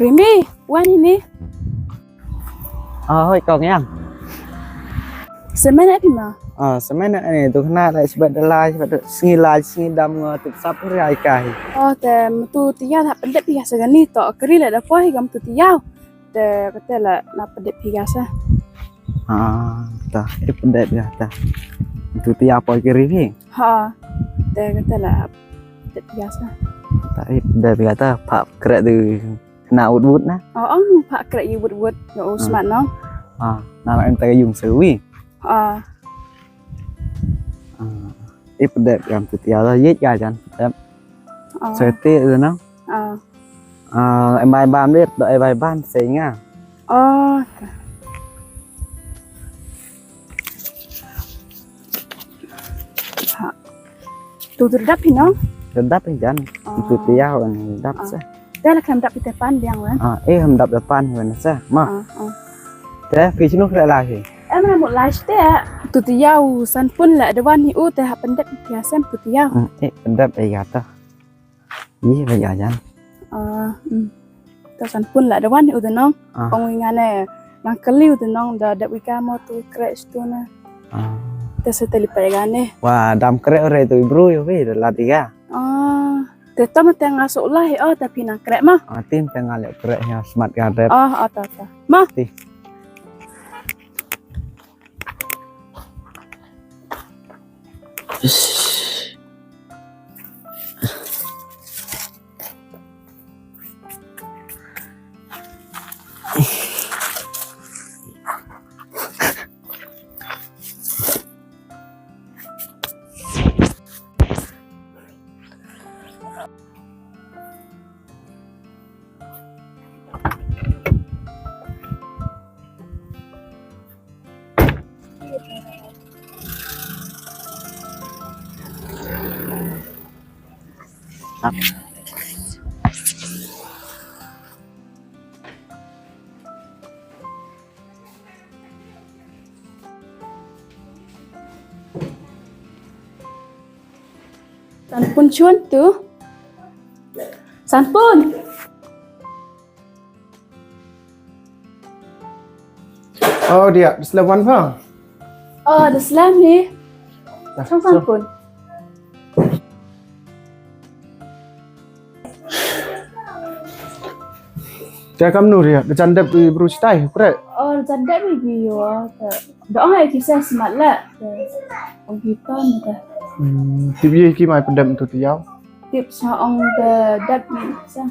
Rimi, wan ini. Hoi kau yang. Semana pima. Semana ini tu kena ada sebab dalai sebab sengi dam tu sap rai kai. Oh, te tu tiya tak pendek biasa kan ni tok keri lah dah poi gam tu tiya. Te kata lah nak pendek biasa. Tah, pendek ya tah. Tu tiap apa kiri ni? Ha. Te kata lah pendek biasa. Tak, pendek biasa pak kerak tu kena ud nah. Oh, pak kerak you buat no usman no. Nama em tak yung sewi. Pendek yang tu tiap lah yết ga chan. Sete tu no. Em bài ban biết đợi bài ban sẽ nha. Tu redap no. Redap jan. Tu tiap kan redap sa. Dah lah kem dap di depan biang kan. Hem dap depan kan sa. Ma. Teh pisinu kira lagi. Em nak một live teh tu tiau san pun lah dewan ni teh pendek biasa tu tiau. Pendek kata. Ini bây giờ Tu san pun lah dewan ni tu nong. Pengingan nang keliu tu nong dah dak wika mau tu crash tu na. Tu seteli payagane. Wah, dam krek ore tu bro yo we la tiga. Te tam te ngasuk lah tapi nang krek mah. Tim tengah lek kreknya smart garden. Ta. Mah. San pun cuan tu. San pun. Oh dia, Selawan bang. Ada selam ni. San pun. Dia kamu nur ya, dia candap tu bro citai, korek. Janda bagi yo. Doa hai kisah semat lah. Om kita ni dah. Tibi ki mai pendam tu tiau. Tip sa ong the dat ni sa.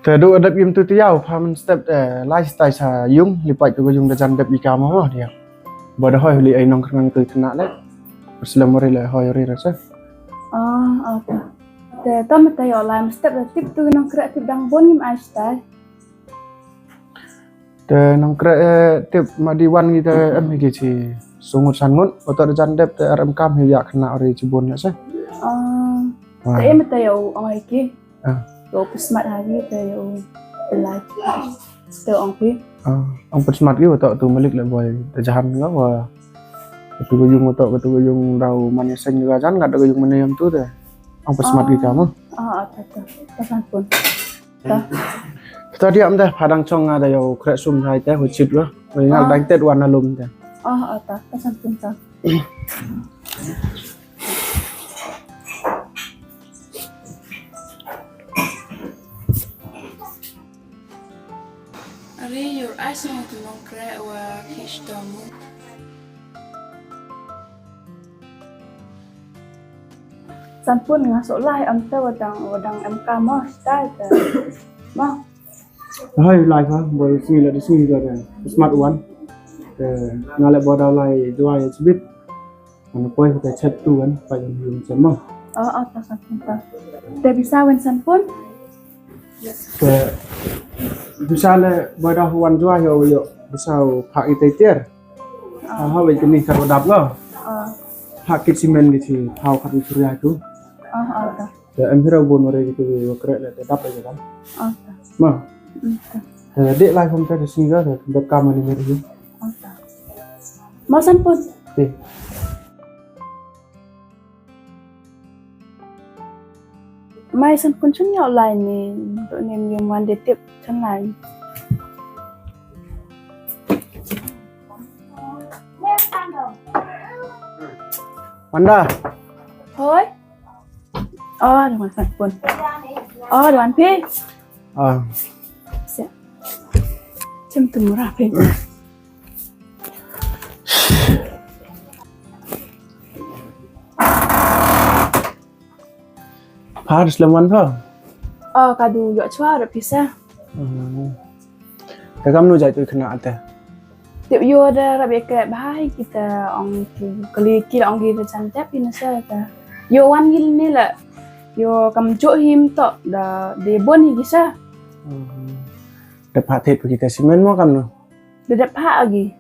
Terdu adap im tu tiau, paman step lifestyle sa yung lipat tu yung dia candap di kamu dia. Bada hoi li ai nong kenang tu kena le. Muslim ori le hoi ori rasa. Okay. Te tam ta yo lam step tip tu nong kreatif dang bon im lifestyle. Te nong tip madiwan kita em ki ci sungut sangut atau dia candap te ram kam ya kena ori cibun rasa. Te em ta yo ong iki. Yo pesmat hari te yo live. Te ong pi. Ông pesmat ki atau tu malik le boy te jahan ngah wa. Tu yung atau tu yung rau maniseng juga kan enggak ada yung menayam tu te. Ông pesmat ki kamu. San pun. Tadi am dah padang chong ada yo krek sum hai te huchit lo. Ngal dang tet wan alum te. San pun ta. Are your eyes not to long krek wa kish tamu. San pun ngasuk lah am te wadang MK mah style te. Mah. Hai lai kha boy sini la di sini ga smart one. Ngale bodau lai dua ya cibit. Mana poi kita chat tu kan pai yung semang. Ta san pun ta. Te bisa wen san pun. Bisa le bodau wan dua yo bisa pak itu tiar. Ha we kini karo dap lo. Pak kit simen gitu, pau kari surya itu. Ta. Ya em hira bon ore gitu yo krek le dap aja kan. Ta. Ma. Dek lai không thể suy ra được đợt cam này mới Mau san pun. mai san pun chun nhỏ lại nè tụi nem yung man để tiếp chân lại Wanda. thôi dengan san pun dengan pi cem tu murah pi Harus leman po. kadu yuk chua rồi pi sa Cái gam nuôi dạy tôi khana ate. tiếp vô ada rabi ke bahai kita ong kali kita ong kita cantik pi nasa ta yo wan gil ni la yo kam cho him to da de bon hi gisa Đập hạ thịt của kita simen mo kam no. de dap ha lagi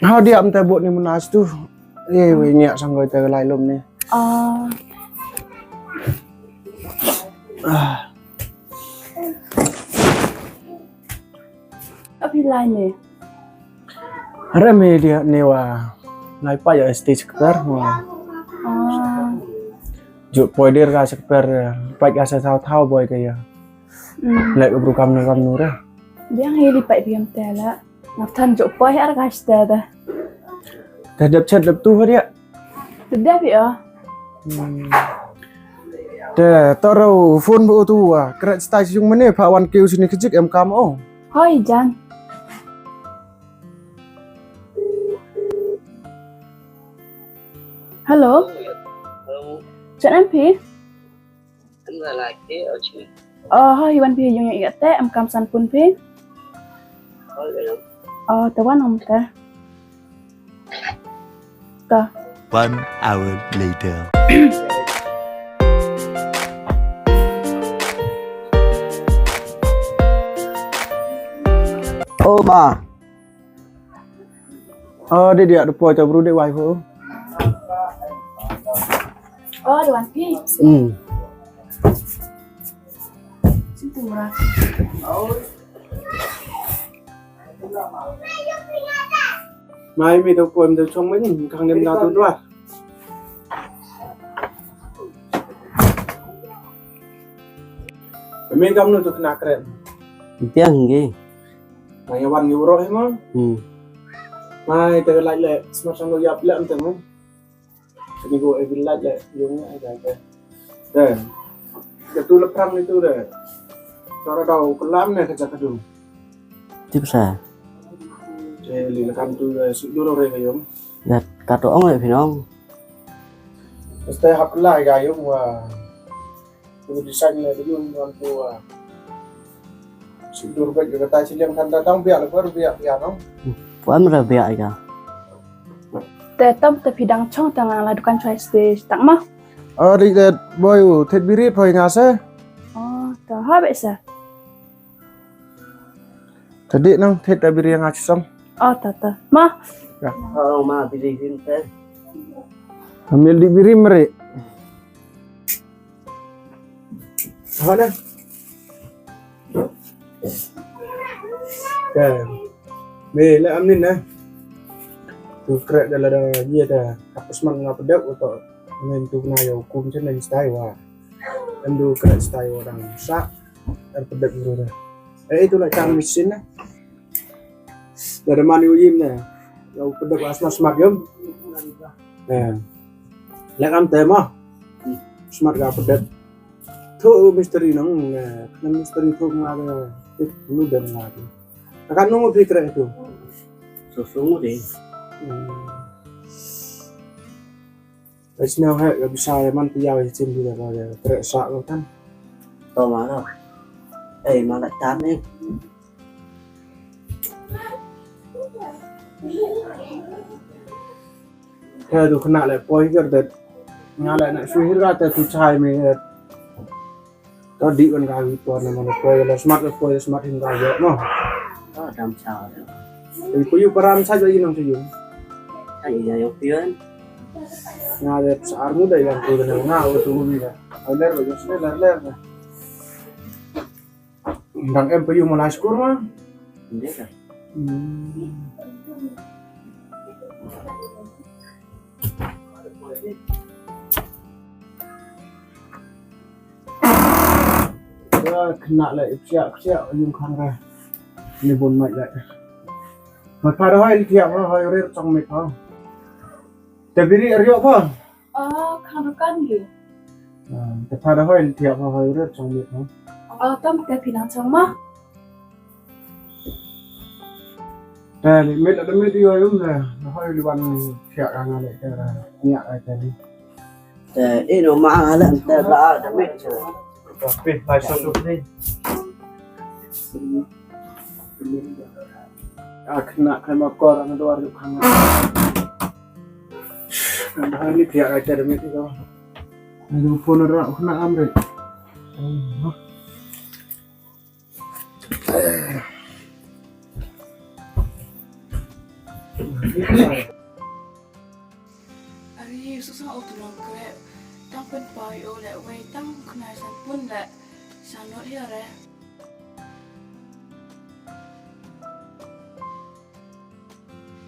How dia am ta bot ni munas tu. We nyak sang goi ta lai lom ni. Api lain ni Rame dia ni wa lai pa ya stage keper wa. Juk poi dir ka seper pai ka sa thau boy ka ya. Lai ko kam nu ra. dia ngi di pai piam tela ngap than jo poi ar ka sta da Ta đập chat đập tu dia. de pi Te toro phone bu tu wa kret stage jung mene pa wan keu sini kejik em kam o. hoi jan hello chuyện em pi Anh là lại thế ở chứ hoi wan pi yung ya te am kam san pun pi thôi vậy lắm. ta wan om ta ta 1 hour later. Ba. Dia ada poi ta bru de wai pho. de wan pi sin tu murah Mai mi tao quên từ trong mình thằng em nào tôi đoạt. Mình cầm nó tôi kena keren. Piang ge. Mai wan euro hay mà. Mai tao lại lệ smart sang lo yap lệ em tao. Ini go evil lại lệ yung ai cái. Đây. Cái tu lepram itu deh. Cara kau kelam nih kerja kedua. Tiếp sa. Jadi lekan tu dulu re kayong. Gạt cắt ống lại phải không? Stay hap lại kayong wa. Tu desain le yung tu sidur baik juga tai silang kan datang biar lebar biar no. Vẫn là bẹ cả. te tom te pidang chong tang la dukan choi stage tak ma Di boy thet birit phoi ngase. ta ha be sa Tadi nang thet birit ngase sam. ta ma Mà bị gì phim thế? Ambil di birit mere. Mana? Be le amin na. Tu krek dala da dia da kapus man ngapedak untuk main tu na yo kum chen nang stai wa. Andu krek stai orang sa pedak dulu. Itulah cara mesin na. Dari mana yim na. Yo pedak asmas smart yum. Lekam tema. Smart ga pedak. Thu misteri nang misteri thu ngada itu dan lagi. Akan nunggu pikir itu. Xuống đi. Terus now gak bisa man piaw trên đi rồi kere sa lo kan. Tao mà đâu. Mà lại tán đi. Kayak tu kena le poi kerdet. Nyala nak suhir kata tu cai me. Tadi kan kali tu nama poi le smart hingga yo no. Đó làm sao nữa. Thì có yêu param saja ini nang sejum. Cái gì vậy phiền. Nga de saar muda yang tu dengan nga tu ni lah. Aler lo just ler. Ndang em payu mulai skor mah. Biết rồi. kena lại siap dùng khăn ra ini bồn mạch lại mà pha đó hơi thiệp nó hơi rét trong mệt khôngแต่พี่นี่เรียกป่ะ ข้างตรงกันกี่ แต่พาได้ห้อยเทียบห้อยเลือด2 เม็ดเนาะ ต้องแต่พี่น้องจังมา แต่เม็ดละเม็ดเดียวยุ่งเลยห้อยวันเทียบกันอะไรก็ได้เนี่ยอะไรกันนี่ แต่อีโนมาแล้วแต่ละจะไม่เจอ ปิดลายสดนี่ขนาดใครมาก่อนนะตัวอยู่ข้างหน้าห้อยนี่เทียบอะไรแต่เม็ดที่ก็ดูพนระขนาดเลยอันนี้สุดท้ายอุตลุงก็เลยต้องเป็นปอยโอและไว้ตั้งขนาดสันปุ่นและสันโนเทียร์